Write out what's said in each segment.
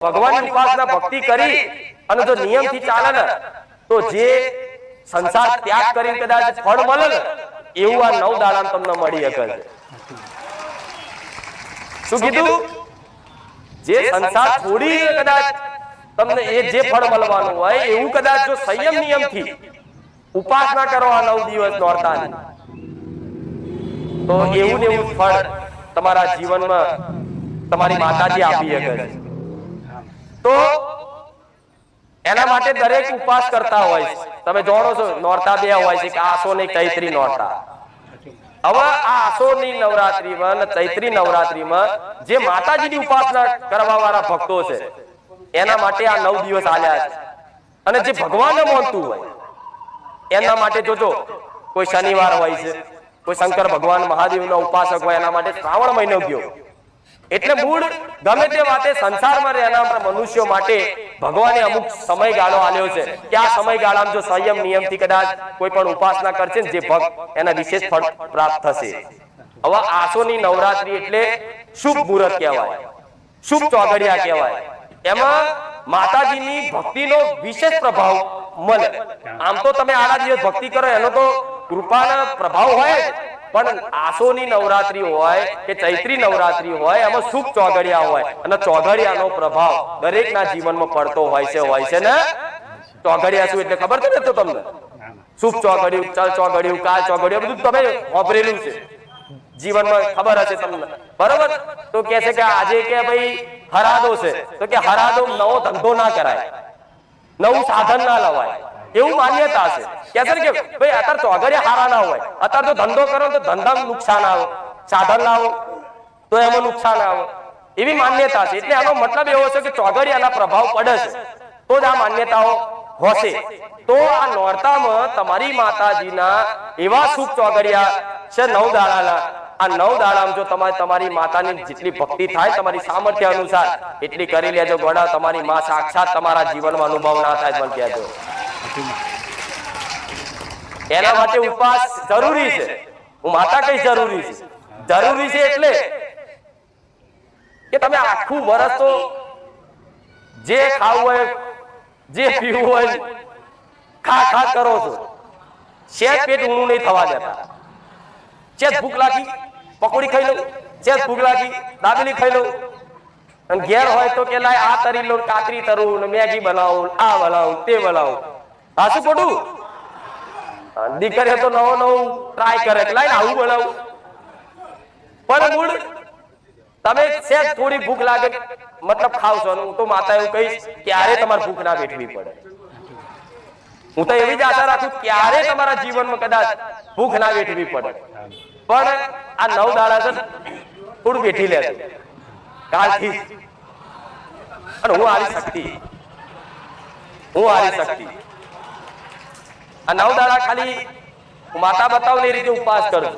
ભગવાનની ઉપાસના ભક્તિ કરી અને જો નિયમથી ચાલે ને તો જે સંસાર ત્યાગ કરીને કદાચ ફળ મળે ને એવું આ 9 દાડામાં તમને મળી શકે છે. શું કીધું? જે સંસાર છોડી કદાચ તમને એ જે ફળ મળવાનું હોય એવું કદાચ જો સંયમ નિયમથી ઉપાસના કરો આ 9 દિવસ નોરતાની તો એવું ને એવું ફળ તમારા જીવનમાં તમારી માતાજી આપી શકે છે. તો એના માટે દરેક ઉપવાસ કરતા હોય છે. તમે જાણો છો નોરતા બે હોય છે કે આસો ને ચૈત્રી નોરતા. હવે આ આસોની નવરાત્રીમાં અને ચૈત્રી નવરાત્રીમાં જે માતાજીની ઉપાસના કરવા વાળા ભક્તો છે એના માટે આ 9 દિવસ આલ્યા છે. અને જે ભગવાનને માનતું હોય એના માટે જોજો કોઈ શનિવાર હોય છે, કોઈ શંકર ભગવાન મહાદેવનો ઉપાસક હોય એના માટે શ્રાવણ મહિનો ગયો. એટલે મૂળ ગમે તે વાતે સંસારમાં રહેનાર મનુષ્યો માટે ભગવાને અમુક સમયગાળો આલ્યો છે કે આ સમયગાળામાં જો સંયમ નિયમથી કદાચ કોઈ પણ ઉપાસના કરશે ને જે ભક્ત એના વિશેષ ફળ પ્રાપ્ત થશે. હવે આસોની નવરાત્રી એટલે શુભ મુહૂર્ત કહેવાય, શુભ ચોઘડિયા કહેવાય. એમાં માતાજીની ભક્તિનો વિશેષ પ્રભાવ મળે. આમ તો તમે આડા દિવસ ભક્તિ કરો એનો તો કૃપાનો પ્રભાવ હોય જ, પણ આસોની નવરાત્રી હોય કે ચૈત્રી નવરાત્રી હોય એમાં શુભ ચોઘડિયા હોય અને ચોઘડિયાનો પ્રભાવ દરેકના જીવનમાં પડતો હોય છે ને. ચોઘડિયા શું એટલે ખબર છે ને તો તમને? શુભ ચોઘડિયું, ચલ ચોઘડિયું, કાલ ચોઘડિયું બધું તમે વાપરેલું છે જીવનમાં, ખબર હશે તમને, બરોબર? તો કે છે કે આજે કે ભાઈ હરાદો છે તો કે હરાદો નવો ધંધો ના કરાય, નવું સાધન ના લવાય, એવું માન્યતા છે. કે છે કે ભાઈ અત્યારે ચોઘડિયા હારા ના હોય, અત્યારે જો ધંધો કરો તો ધંધામાં નુકસાન આવે, સાધન લાવો તો એમાં નુકસાન આવે, એવી માન્યતા છે. એટલે આનો મતલબ એવો છે કે ચોઘડિયાના પ્રભાવ પડે છે તો જ આ માન્યતાઓ હોશે. તો આ નોરતામાં તમારી માતાજીના એવા શુભ ચોઘડિયા છે 9 દાડાના. આ 9 દાડામાં જો તમારી માતાની જેટલી ભક્તિ થાય તમારી સામર્થ્ય અનુસાર એટલી કરી લેજો. ગોડા તમારી માં સાક્ષાત તમારા જીવનમાં અનુભવ ના થાય પણ કહેજો. એના માટે ઉપવાસ જરૂરી છે. હું માતા કઈ જરૂરી છે? જરૂરી છે એટલે કે તમે આખું વર્ષ તો જે ખાવું હોય, જે પીવું હોય ખા કરો છો, શેજ પેટ ઊંડું નહીં થવા દેતા. શેજ ભૂખ લાગી પકોડી ખાઈ લઉં, શેજ ભૂખ લાગી દાબેલી ખાઈ લઉં, અને ઘેર હોય તો કે લાય આ તરી લઉં, કાતરી તરું, મેગી બનાવું, આ બનાવું, તે બનાવું. હા શું ખોટું? દીકરીઓ તો નવું ટ્રાય કરે કે લાય આવું બનાવું. પણ મૂળ તમે શેજ થોડી ભૂખ લાગે મતલબ ખાવશો. હું તો માતા એવું કહીશ ક્યારે તમારે ભૂખ ના વેઠવી પડે. હું તો એવી જ આશા રાખું ક્યારે તમારા જીવનમાં કદાચ ભૂખ ના વેઠવી પડે. પણ આ 9 દાડા છે થોડું વેઠી લેજો કાલથી. અને હું હારી શક્તિ આ 9 દાડા ખાલી માતા બતાવું એ રીતે ઉપવાસ કરજો.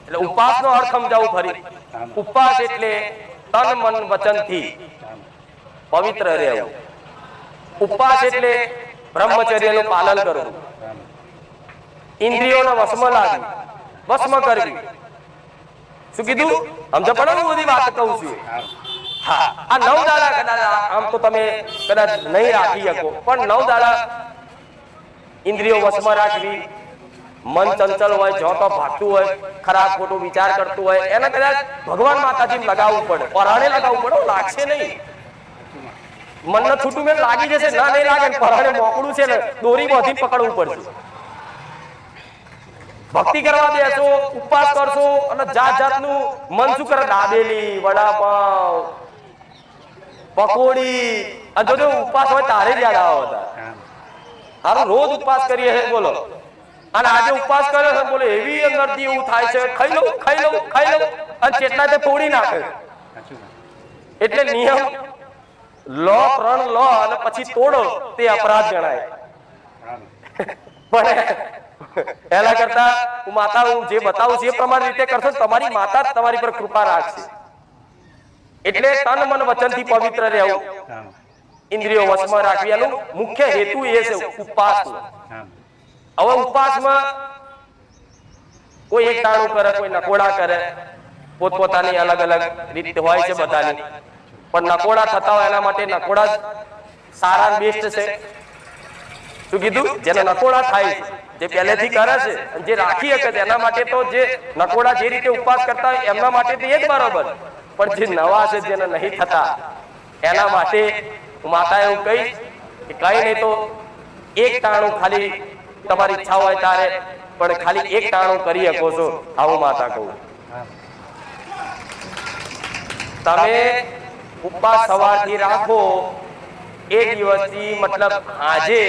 એટલે ઉપવાસનો અર્થ સમજાવું ફરી. ઉપવાસ એટલે તન મન વચનથી પવિત્ર રહેવું. ઉપવાસ એટલે બ્રહ્મચર્યનું પાલન કરવું, ઇન્દ્રિયોના વશમાં લાગવું, વશમાં કરવી. શું કીધું? સમજ પડે ને બધી વાત કહું છું. હા, આ 9 દાડા કદાચ આમ તો તમે કદાચ નહીં રાખી શકો, પણ 9 દાડા ઇન્દ્રિયો વશમાં રાખવી, મન ચંચલ હોય, જો તો ભાગતું હોય, ખરાબ ખોટું વિચાર કરતું હોય, એને કદાચ ભગવાન માતાજીને લગાવવું પડે, પરાણે લગાવવું પડે. લાગશે નહીં, મનને છૂટું મેં લાગી જશે, ના નહીં લાગે. પરાણે મોકળું છે ને દોરી બાંધી પકડવું પડશે. ભક્તિ કરવા બેસો, ઉપવાસ કરશો અને જાત જાતનું મન શું કરે, દાબેલી, વડાપાવ, પકોડી. અને જો ઉપવાસ હોય તારે જ યાદ આવો હતા. હારું રોજ ઉપવાસ કરીએ છે બોલો, અને આજે ઉપવાસ કરે છે બોલો, એવી અંદરથી એવું થાય છે ખાઈ લઉં અને ચેટલા તે તોડી નાખે. એટલે નિયમ લો, 3 લો અને પછી તોડો તે અપરાધ ગણાય. પણ એના કરતા હું માતા હું જે બતાવું છું એ પ્રમાણે રીતે કરશો તમારી માતા તમારી પર કૃપા રાખશે. એટલે તન મન વચનથી પવિત્ર રહેવું, ઇન્દ્રિયો વશમાં રાખવી. એનું મુખ્ય હેતુ એ છે ઉપવાસનો. હવે ઉપવાસમાં કોઈ એક ટાણું કરે, કોઈ નકોડા કરે, પોતપોતાની અલગ અલગ રીત હોય છે બધાની. પણ નકોડા થતા હોય એના માટે નકોડા સારા બેસ્ટ છે. શું કીધું? જેને નકોડા થાય છે, જે પહેલેથી કરે છે અને જે રાખી શકે છે એના માટે તો જે નકોડા જે રીતે ઉપવાસ કરતા હોય એમના માટે તો એ જ બરોબર. પણ જે નવા છે, જેને નહીં થતા, એના માટે હું માતા એવું કહીશ કે કઈ નહીં તો એક ટાણું ખાલી તમારી ઈચ્છા હોય ત્યારે પણ ખાલી એક ટાણું કરી શકો છો. આવું માતા કહું. તમે ઉપવાસ સવારથી રાખો, એક દિવસથી મતલબ આજે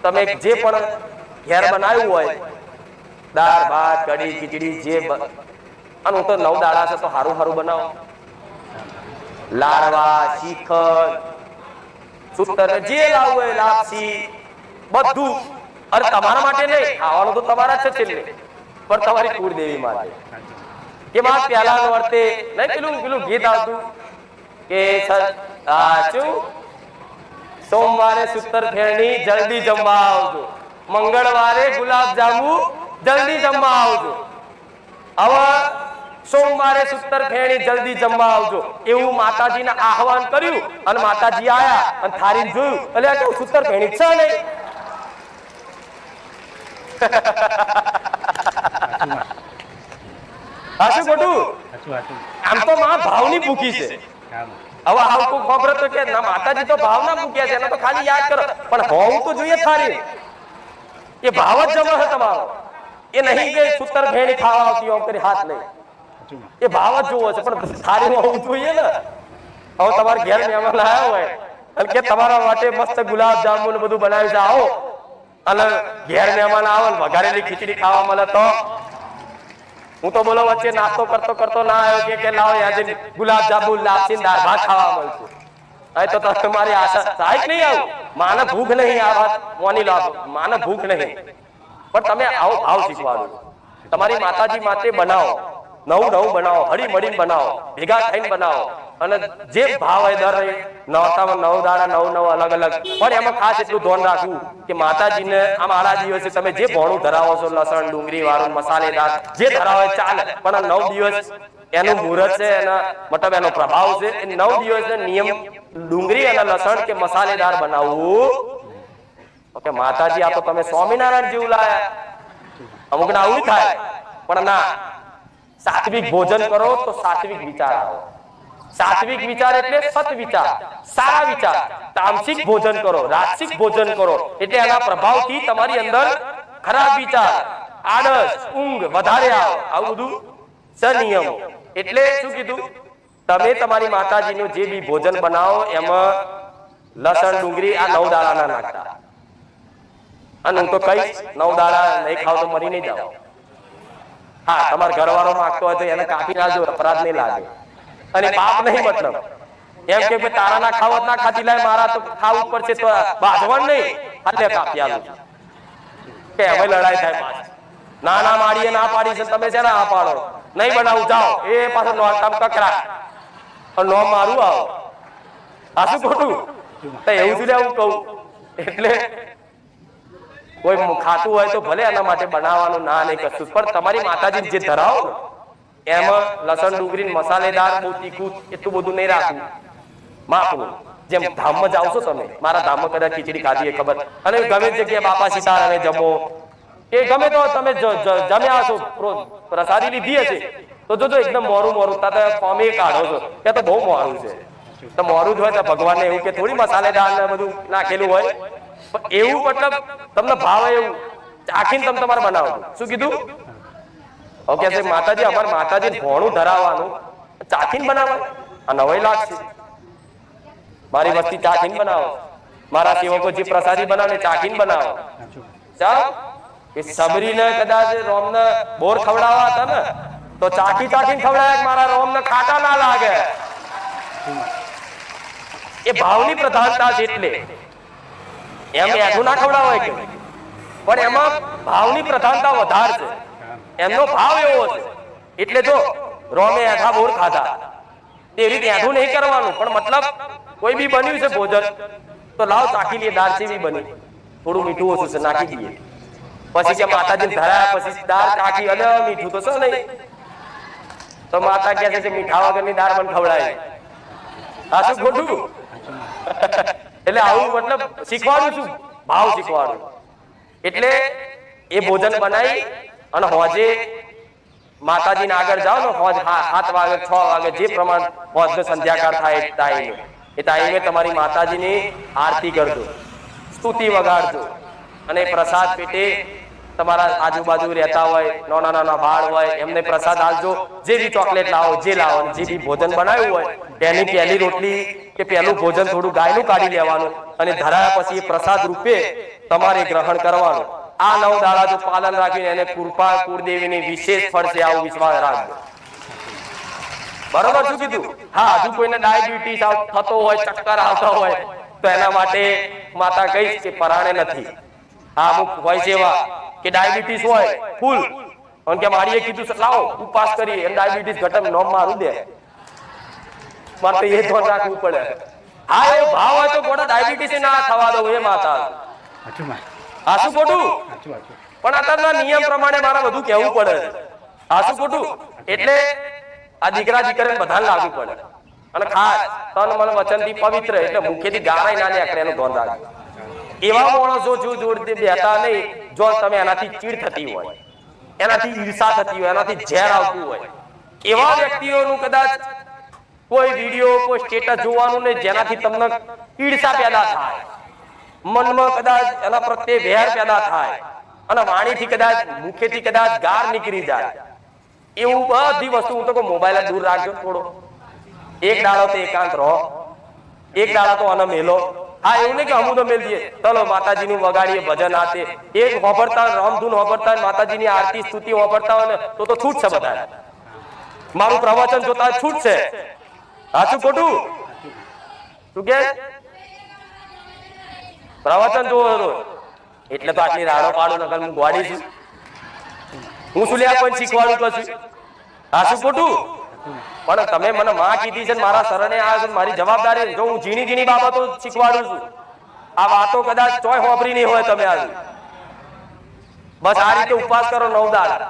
તમે જે પણ ઘેર બનાવ્યું હોય, દાળ ભાત કઢી ખીચડી જે અને હું તો 9 દાડા છે તો સારું સારું બનાવો. લાડવા શીખર સૂતર જે લાવવું હોય લાપસી બધું. અરે તમારા માટે નહીં, ખાવાનું તો તમારા છે છેલ્લે, પણ તમારી કુળદેવી માટે. કે માં પહેલા નોરતે નહીં પેલું ગીત આવતું કે શું સોમવારે સૂતર ફેરણી જલ્દી જમવા આવજો, મંગળવારે ગુલાબ જાંબુ જલ્દી જમવા આવજો. હવે સોમવારે સૂતર ફેરણી જલ્દી જમવા આવજો એવું માતાજીને આહવાન કર્યું અને માતાજી આયા અને થારીને જોયું એટલે કે સૂતર ફેરણી છે નહીં. હાશું ખોટું? આમ તો માં ભાવની ભૂખી છે. હવે આવું કોઈ ખબર તો કે ના માતાજી તો ભાવના મૂક્યા છે એને તો ખાલી યાદ કરો, પણ હોવું તો જોઈએ થારી. એ ભાવ જ જમા છે તમારો. એ નહીં કે સૂતર ફેણી ખાવા આવતી હોય કરી હાથ નહીં, એ ભાવ જ જોવો છે, પણ થારી હોવું જોઈએ ને. હવે તમારે ઘેર મહેમાન આવ્યા હોય અને કે તમારા માટે મસ્ત ગુલાબ જાંબુ ને બધું બનાવ્યું છે, આવો અને ઘેર મહેમાન આવે ને વઘારેલી ખીચડી ખાવા મળે તો હું તો બોલો વચ્ચે નાસ્તો કરતો કરતો ના આવ્યો કે લાવો આજે ગુલાબ જાંબુ લાપસી દાળ ભાત ખાવા મળશે. હવે તો તમારી આશા સાહેબ નહીં આવું. માને ભૂખ નહીં, આ વાત મોની લાવો, માને ભૂખ નહીં, પણ તમે આવો ભાવ શીખવાનું. તમારી માતાજી માટે બનાવો, નવું નવું બનાવો, હળી મળીને બનાવો, ભેગા થઈને બનાવો. અને જે ભાવ હોય દર નવતામાં 9 દાડા 9 અલગ અલગ. પણ એમાં ખાસ એટલું ધ્યાન રાખવું કે માતાજીને આમ આડા દિવસે તમે જે ભોણું ધરાવો છો, લસણ ડુંગળી વાળું મસાલેદાર જે ધરાવો ચાલે, પણ 9 દિવસ એનું મુહૂર્ત છે, એના મતલબ એનો પ્રભાવ છે. એ 9 દિવસનો નિયમ ડુંગળી અને લસણ કે મસાલેદાર બનાવવું. ઓકે માતાજી આ તો તમે સ્વામિનારાયણ જેવું લાયા. અમુક ના આવું થાય, પણ ના, સાત્વિક ભોજન કરો તો સાત્વિક વિચાર આવે. સાત્વિક વિચાર એટલે સત વિચાર, સારા વિચાર. તામસિક ભોજન કરો, રાજસિક ભોજન કરો એટલે એના પ્રભાવથી તમારી અંદર ખરાબ વિચાર, આળસ, ઊંઘ વધારે આવે. આવું બધું સનિયમ. એટલે શું કીધું? તમે તમારી માતાજીનું જે બી ભોજન બનાવો એમાં લસણ ડુંગળી આ 9 દાડા ના નાખતા. અને હું તો કહીશ 9 દાડા નહીં ખાવ તો મરી નહીં જાવ. હા, તમારા ઘરવાળો માંગતો હોય તો એને કાપી નાખજો, અપરાધ નહીં લાગે અને પાપ નહીં. મતલબ એમ કે તારા ના ખાવત ના ખાતી લાય, મારા તો ખાવું પડશે તો બાંધવાનું નહીં, હાલે કાપી આલું કે હવે લડાઈ થાય પાછી. ના માડીએ ના પાડી છે, તમે છે ને આ પાડો નહીં બનાવું જાઓ, એ પાછો નોરતામ કકરા અને નો મારું આવો. આ શું ખોટું? તો એવું જ હું કહું. એટલે કોઈ ખાતું હોય તો ભલે એના માટે બનાવવાનું ના નહીં કશું, પણ તમારી માતાજી જે ધરાવો એમાં લસણ ડુંગળી મસાલેદાર બહુ તીખું એટલું બધું નહીં રાખવું, માપનું. જેમ ધામમાં જાવ છો તમે, મારા ધામમાં કદાચ ખીચડી ખાધી એ ખબર, અને ગમે જગ્યાએ બાપા સીતારામે જમો કે ગમે તો તમે જમ્યા છો, પ્રસાદી લીધી હશે તો જોજો એકદમ મોરું મોરું ફોમે કાઢો છો કે તો બહુ મોરું છે. તો મોરું જ હોય તો ભગવાનને એવું કે થોડી મસાલેદાર ને બધું નાખેલું હોય, પણ એવું મતલબ તમને ભાવે એવું ચાખીને તમે તમારે બનાવો. શું કીધું? ઓકે છે માતાજી, અમારે માતાજી ભોણું ધરાવવાનું ચાખીને બનાવવાનું. આ નવાઈ લાગશે. મારી વસ્તી ચાખીને બનાવો, મારા સેવકો જે પ્રસાદી બનાવે ચાખીને બનાવો. ચાલો એ સબરીને કદાચ રોમને બોર ખવડાવવા હતા ને તો ચાખીને ખવડાવ્યા, મારા રોમને ખાટા ના લાગે. એ ભાવની પ્રધાનતા છે. એટલે એમ એઠું ના ખવડાવે કે, પણ એમાં ભાવની પ્રધાનતા વધારે છે. એમનો ભાવ એવો છે. એટલે જો રોમે એઠા બોર ખાધા તે રીતે એઠું નહીં કરવાનું, પણ મતલબ કોઈ બી બન્યું છે ભોજન તો લાવ ચાખી લઈએ, દાળ જેવી બની, થોડું મીઠું ઓછું છે નાખી દઈએ. પછી કે માતાજી ધરાયા પછી દાળ ચાખી, અને મીઠું તો છે નહીં, તો માતા કહે છે કે મીઠા વગરની દાળ મને ખવડાય. આ શું ખોટું? એટલે આવું મતલબ શીખવાડું છું, ભાવ શીખવાડું. એટલે એ ભોજન બનાવી અને હોજે માતાજીને આગળ જાઓ ને, હોજ 7 વાગે 6 વાગે જે પ્રમાણ હોજનો સંધ્યાકાળ થાય એ ટાઈમે તમારી માતાજીની આરતી કરજો, સ્તુતિ વગાડજો અને પ્રસાદ પેટે તમારા આજુબાજુ રહેતા હોય નાના નાના બાળ હોય એમને પ્રસાદ આપજો. જે બી ચોકલેટ લાવો, જે લાવો, જે બી ભોજન બનાવ્યું હોય એની પહેલી રોટલી કે પહેલું ભોજન થોડું ગાયનું કાઢી લેવાનું અને ધરાયા પછી એ પ્રસાદ રૂપે તમારે ગ્રહણ કરવાનું. આ 9 દાડા જો પાલન રાખીને એને કૃપા કુળદેવીની વિશેષ ફળ છે આવું વિશ્વાસ રાખજો. બરોબર શું કીધું? હા, હજુ કોઈને ડાયાબિટીસ થતો હોય, ચક્કર આવતા હોય તો એના માટે માતા કહીશ કે પરાણે નથી. હા, અમુક હોય છે એવા કે ડાયાબિટીસ હોય ફૂલ અને કે મારીએ કીધું લાવો ઉપવાસ કરીએ એમ ડાયાબિટીસ ઘટમ નોમ મારું દે. મારે તો એ ધ્યાન રાખવું પડે. હા, એવો ભાવ હોય તો ગોડા ડાયાબિટીસ ના થવા દો એ માતા. આ શું ખોટું? પણ અત્યારના નિયમ પ્રમાણે મારે બધું કહેવું પડે. આ શું ખોટું? એટલે આ દીકરા દીકરીને બધાને લાગુ પડે. અને ખાસ તન મન વચનથી પવિત્ર એટલે મુખેથી ગાળાય ના નીકળે એનું ધ્યાન રાખજો. એવા માણસો જો જોડે બેઠા નહીં જો તમે એનાથી ચીડ થતી હોય, એનાથી ઈર્ષા થતી હોય, એનાથી ઝેર આવતું હોય એવા વ્યક્તિઓનું કદાચ કોઈ વિડીયો કોઈ સ્ટેટસ જોવાનું નહીં જેનાથી તમને ઈર્ષા પેદા થાય, મનમાં કદાચ એના પ્રત્યે વેર પેદા થાય અને વાણીથી કદાચ મુખેથી કદાચ ગાર નીકળી જાય. એવું બધી વસ્તુ હું તો કહું મોબાઈલ દૂર રાખજો થોડો. એક દાડો તો એકાંત રહો, એક દાડો તો અન મેલો. હા, એવું નહીં કે અમુ તો મેલ દઈએ, ચલો માતાજીનું વગાડીએ ભજન આતે એક વાપરતા રામધૂન વાપરતા માતાજીની આરતી સ્તુતિ વાપરતા હોય ને તો છૂટ છે બધા. મારું પ્રવચન જોતા છૂટ છે. સાચું ખોટું? શું કે પ્રવચન જોવો એટલે તો આટલી રાડો પાડું નકર હું ગોડી છું. હું શું લ્યા કોઈ શીખવાડું કશું? સાચું ખોટું? પણ તમે મને માં કીધી છે, મારા શરણે આવ્યા છો, મારી જવાબદારી જો હું ઝીણી ઝીણી બાબતો શીખવાડું છું. આ વાતો કદાચ ચોય હોપરી નહીં હોય તમે આવી. બસ આ રીતે ઉપવાસ કરો 9 દાડા.